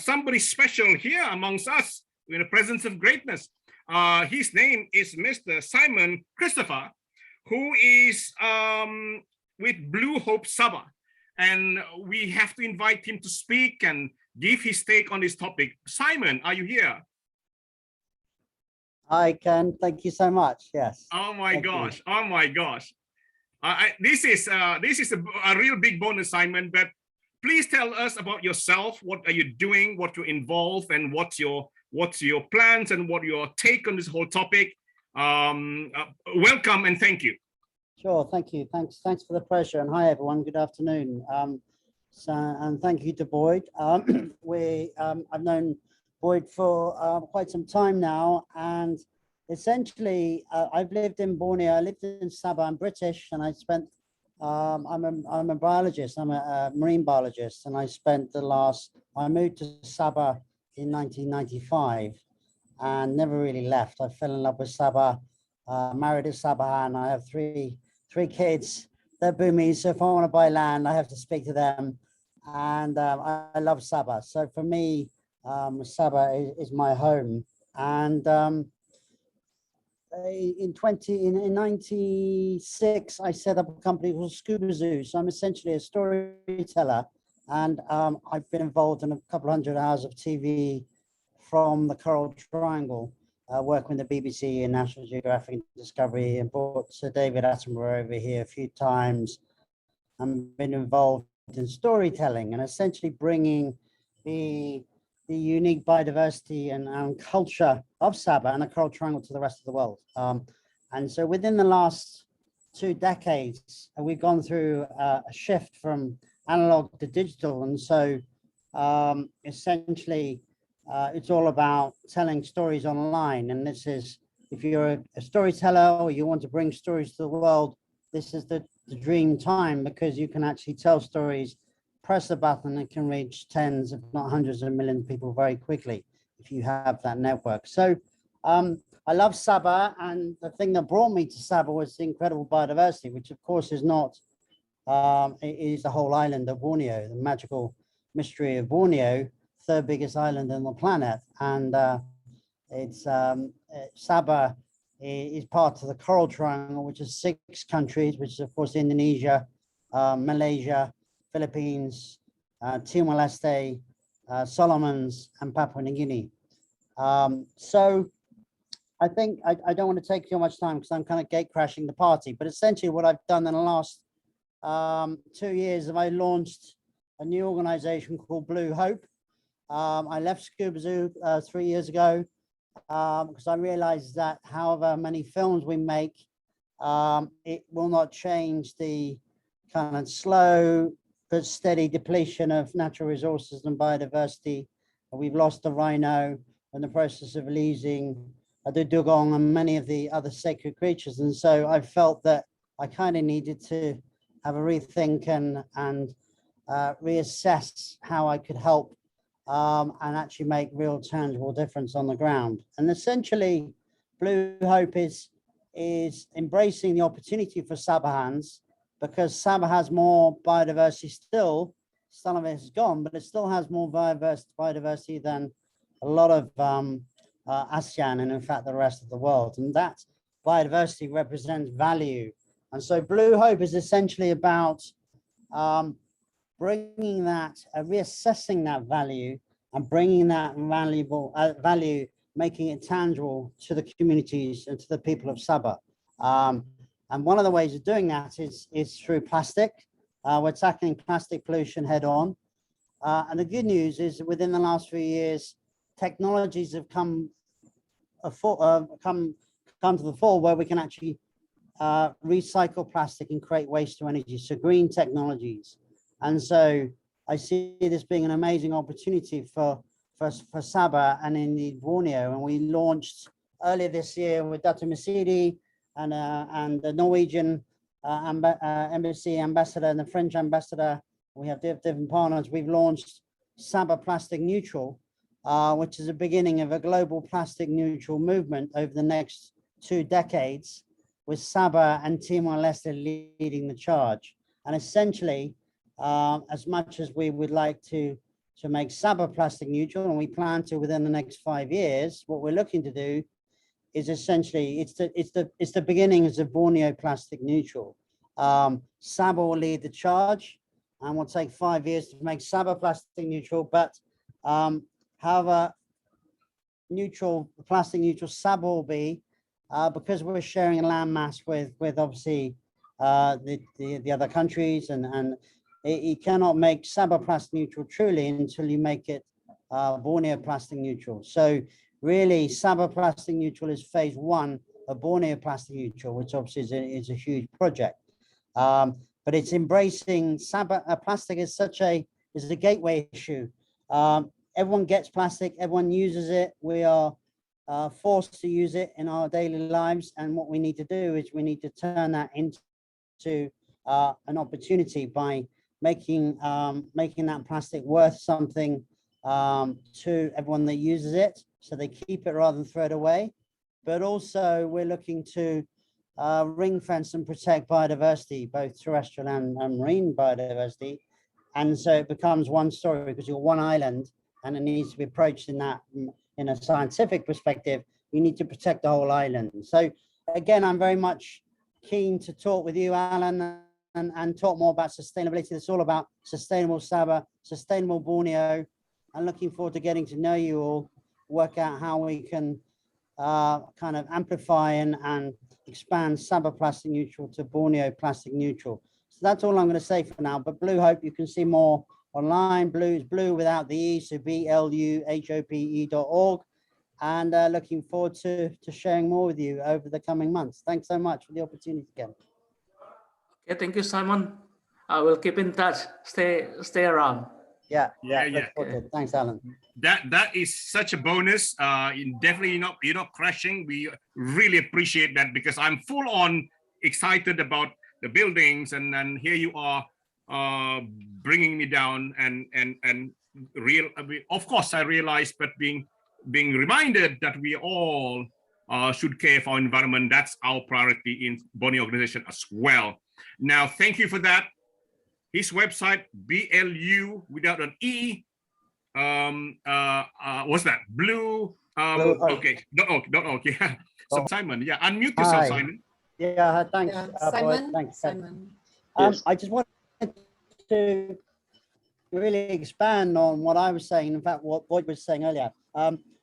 somebody special here amongst us in the presence of greatness. His name is Mr. Simon Christopher, who is with Blue Hope Sabah. And we have to invite him to speak and give his take on this topic. Simon, are you here? Hi, Ken. Thank you so much. Yes. Oh my gosh. Oh my gosh. This is a real big bonus, Simon. But please tell us about yourself. What are you doing? What you're involved, and what's your plans and what your take on this whole topic? Welcome and thank you. Sure. Thank you. Thanks for the pressure. And hi, everyone. Good afternoon. And thank you to Boyd. I've known Boyd for quite some time now, and essentially I've lived in Borneo. I lived in Sabah. I'm British, and I spent. I'm a biologist. I'm a marine biologist, and I moved to Sabah in 1995, and never really left. I fell in love with Sabah. Married a Sabah, and I have three kids. They're boomies, so if I want to buy land, I have to speak to them. And I love Sabah. So for me, Sabah is my home. And in 96, I set up a company called Scuba Zoo. So I'm essentially a storyteller. And I've been involved in a couple hundred hours of TV from the Coral Triangle. Working with the BBC and National Geographic and Discovery, and brought Sir David Attenborough over here a few times, and been involved in storytelling and essentially bringing the unique biodiversity and culture of Sabah and the Coral Triangle to the rest of the world. And so within the last 2 decades, we've gone through a shift from analog to digital. And so essentially, it's all about telling stories online. And this is, if you're a storyteller or you want to bring stories to the world, this is the dream time, because you can actually tell stories, press a button, and can reach tens, if not hundreds of millions of people very quickly if you have that network. So I love Sabah, and the thing that brought me to Sabah was the incredible biodiversity, which of course is not, it is the whole island of Borneo, the magical mystery of Borneo, third biggest island on the planet. And Sabah is part of the Coral Triangle, which is 6 countries, which is of course Indonesia, Malaysia, Philippines, Timor-Leste, Solomons, and Papua New Guinea. So I think I don't want to take too much time because I'm kind of gate crashing the party, but essentially what I've done in the last 2 years is I launched a new organization called Blue Hope. I left Scuba Zoo 3 years ago because I realized that however many films we make, it will not change the kind of slow but steady depletion of natural resources and biodiversity. We've lost the rhino in the process of losing the dugong and many of the other sacred creatures. And so I felt that I kind of needed to have a rethink and reassess how I could help and actually make real tangible difference on the ground. And essentially, Blue Hope is embracing the opportunity for Sabahans, because Sabah has more biodiversity still. Some of it is gone, but it still has more biodiversity than a lot of ASEAN and in fact the rest of the world. And that biodiversity represents value. And so Blue Hope is essentially about bringing that, reassessing that value and bringing that valuable value, making it tangible to the communities and to the people of Sabah. And one of the ways of doing that is through plastic. We're tackling plastic pollution head on. And the good news is within the last few years, technologies have come to the fore where we can actually recycle plastic and create waste to energy, so green technologies. And so I see this being an amazing opportunity for Sabah and indeed Borneo. And we launched earlier this year with Dr. Masidi and the Norwegian embassy ambassador and the French ambassador. We have different partners. We've launched Sabah Plastic Neutral, which is the beginning of a global plastic neutral movement over the next 2 decades, with Sabah and Timor-Leste leading the charge. And essentially, as much as we would like to to make Sabah plastic neutral, and we plan to within the next 5 years. What we're looking to do is essentially it's the beginnings of Borneo plastic neutral. Sabah will lead the charge, and will take 5 years to make Sabah plastic neutral. But however plastic neutral Sabah will be, because we're sharing a landmass with obviously the other countries, and you cannot make Sabah plastic neutral truly until you make it Borneo plastic neutral. So really, Sabah plastic neutral is phase 1 of Borneo plastic neutral, which obviously is a huge project. But it's embracing Sabah plastic is a gateway issue. Everyone gets plastic, everyone uses it. We are forced to use it in our daily lives, and what we need to do is we need to turn that into an opportunity by making that plastic worth something to everyone that uses it, so they keep it rather than throw it away. But also we're looking to ring fence and protect biodiversity, both terrestrial and marine biodiversity. And so it becomes one story, because you're one island, and it needs to be approached in a scientific perspective. You need to protect the whole island. So again, I'm very much keen to talk with you, Alan, and talk more about sustainability. It's all about sustainable Sabah, sustainable Borneo. I'm looking forward to getting to know you all, work out how we can kind of amplify and expand Sabah plastic neutral to Borneo plastic neutral. So that's all I'm going to say for now. But Blue Hope, you can see more online. Blue is blue without the E, so BLUHOPE.org. And looking forward to sharing more with you over the coming months. Thanks so much for the opportunity again. Okay, thank you, Simon. I will keep in touch. Stay around. Yeah. Okay. Thanks, Alan. That is such a bonus. Definitely you're not crashing. We really appreciate that, because I'm full on excited about the buildings, and then here you are bringing me down, and of course I realize, but being reminded that we all should care for our environment. That's our priority in Borneo organization as well. Now, thank you for that. His website, BLU without an E. What's that? Blue. Okay. Okay. So Simon, yeah, unmute yourself, Simon. Yeah, thanks. Simon. Thanks. Simon. Yes. I just wanted to really expand on what I was saying. In fact, what Boyd was saying earlier.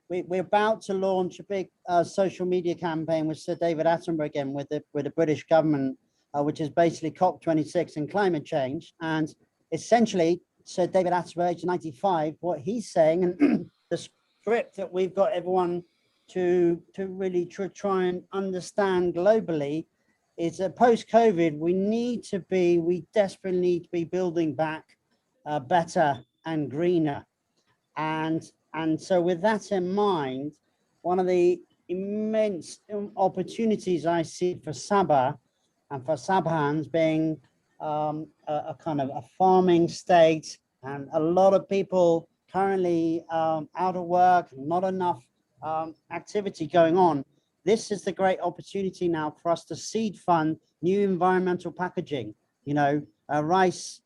We're about to launch a big social media campaign with Sir David Attenborough again, with the British government, which is basically COP26 and climate change. And essentially, Sir David Attenborough, age 95, what he's saying, and the script that we've got everyone to really try and understand globally, is that post-COVID, we desperately need to be building back better and greener. And so with that in mind, one of the immense opportunities I see for Sabah and for Sabahans being a kind of a farming state, and a lot of people currently out of work, not enough activity going on. This is the great opportunity now for us to seed fund new environmental packaging, rice,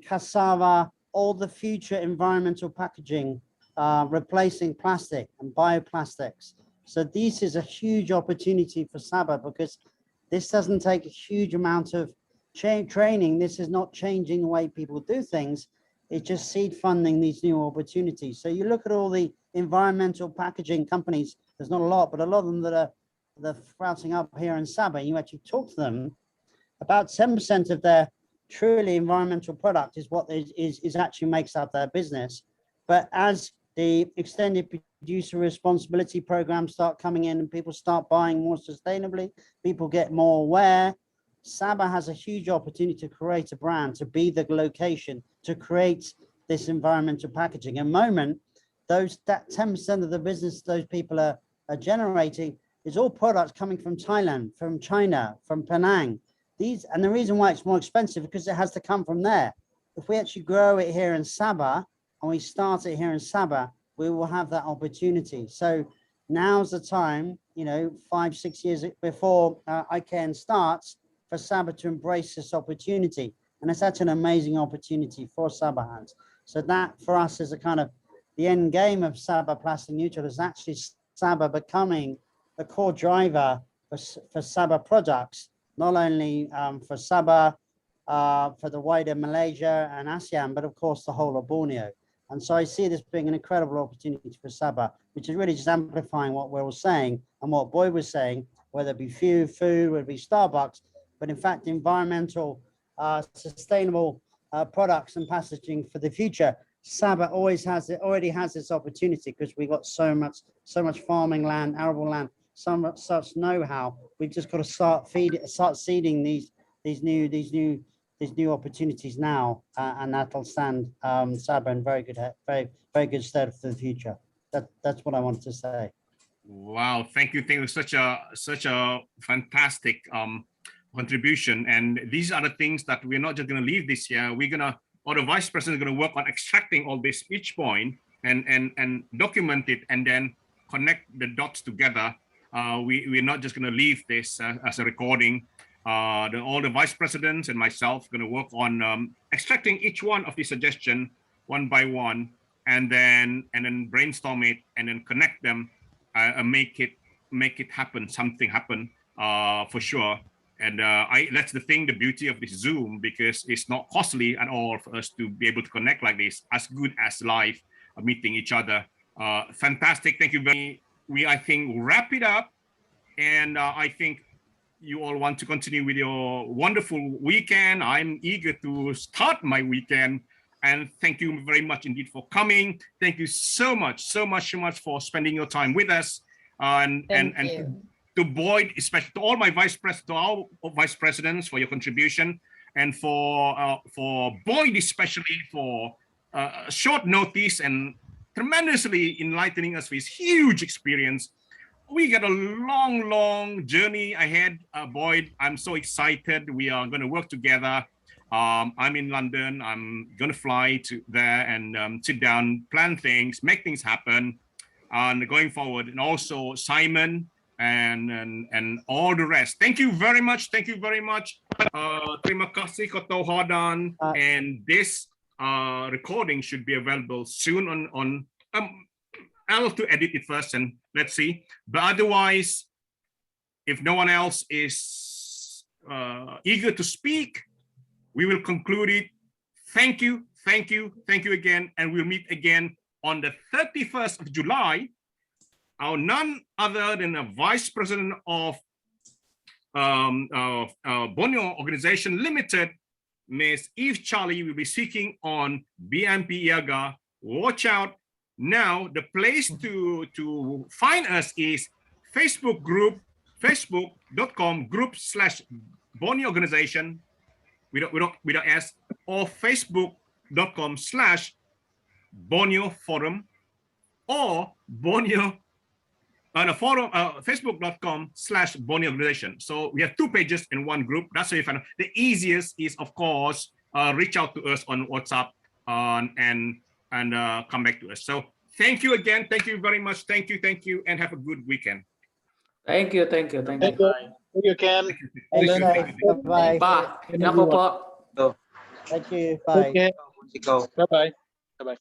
cassava, all the future environmental packaging, replacing plastic and bioplastics. So this is a huge opportunity for Sabah, because this doesn't take a huge amount of training. This is not changing the way people do things. It's just seed funding these new opportunities. So you look at all the environmental packaging companies, there's not a lot, but a lot of them that are sprouting up here in Sabah, and you actually talk to them, about 7% of their truly environmental product is what is actually makes up their business. But as the extended producer responsibility programs start coming in and people start buying more sustainably, people get more aware, Sabah has a huge opportunity to create a brand, to be the location, to create this environmental packaging. At the moment, that 10% of the business those people are generating is all products coming from Thailand, from China, from Penang. And the reason why it's more expensive, because it has to come from there. If we actually grow it here in Sabah, and we start it here in Sabah, we will have that opportunity. So now's the time, 5-6 years before IKN starts, for Sabah to embrace this opportunity. And it's such an amazing opportunity for Sabahans. So that for us is a kind of the end game of Sabah plastic neutral, is actually Sabah becoming the core driver for Sabah products, not only for Sabah, for the wider Malaysia and ASEAN, but of course the whole of Borneo. And so I see this being an incredible opportunity for Sabah, which is really just amplifying what we're all saying and what Boyd was saying, whether it be food, whether it be Starbucks, but in fact, environmental, sustainable products and packaging for the future. Sabah already has this opportunity because we got so much farming land, arable land, such know-how. We've just got to start seeding these new opportunities now, and that'll stand Sabah in very good stead for the future. That's what I wanted to say. Wow, thank you. Such a fantastic contribution. And these are the things that we're not just going to leave this year. Or the vice president is going to work on extracting all this each point and document it and then connect the dots together. We're not just going to leave this as a recording. All the vice presidents and myself are going to work on extracting each one of the suggestions one by one, and then brainstorm it and then connect them and make it happen. Something happen for sure. And that's the thing, the beauty of this Zoom, because it's not costly at all for us to be able to connect like this, as good as live meeting each other. Fantastic. Thank you very much. I think, wrap it up. And I think you all want to continue with your wonderful weekend. I'm eager to start my weekend. And thank you very much indeed for coming. Thank you so much for spending your time with us. And to Boyd, especially to all my vice presidents for your contribution, and for Boyd especially for short notice and tremendously enlightening us with his huge experience. We got a long journey ahead, Boyd. I'm so excited. We are going to work together. I'm in London. I'm going to fly to there and sit down, plan things, make things happen, and going forward. And also Simon and all the rest. Thank you very much. Terima kasih Kotohodan. And this recording should be available soon on I'll have to edit it first and let's see. But otherwise, if no one else is eager to speak, we will conclude it. Thank you again, and we'll meet again on the 31st of July. Our none other than the Vice President of Borneo Organization Limited, Ms. Eve Charlie, will be speaking on BMP Iaga. Watch out. Now, the place to find us is Facebook group, facebook.com/Borneo Organization without S, or facebook.com/Borneo Forum, or Borneo forum, facebook.com/Borneo Organization. So we have two pages in one group. That's how you find out. The easiest is, of course, reach out to us on WhatsApp and come back to us. So thank you again. Thank you very much. Thank you, and have a good weekend. Thank you. Thank you, Ken. Bye. Bye. Thank you. Bye. Bye-bye.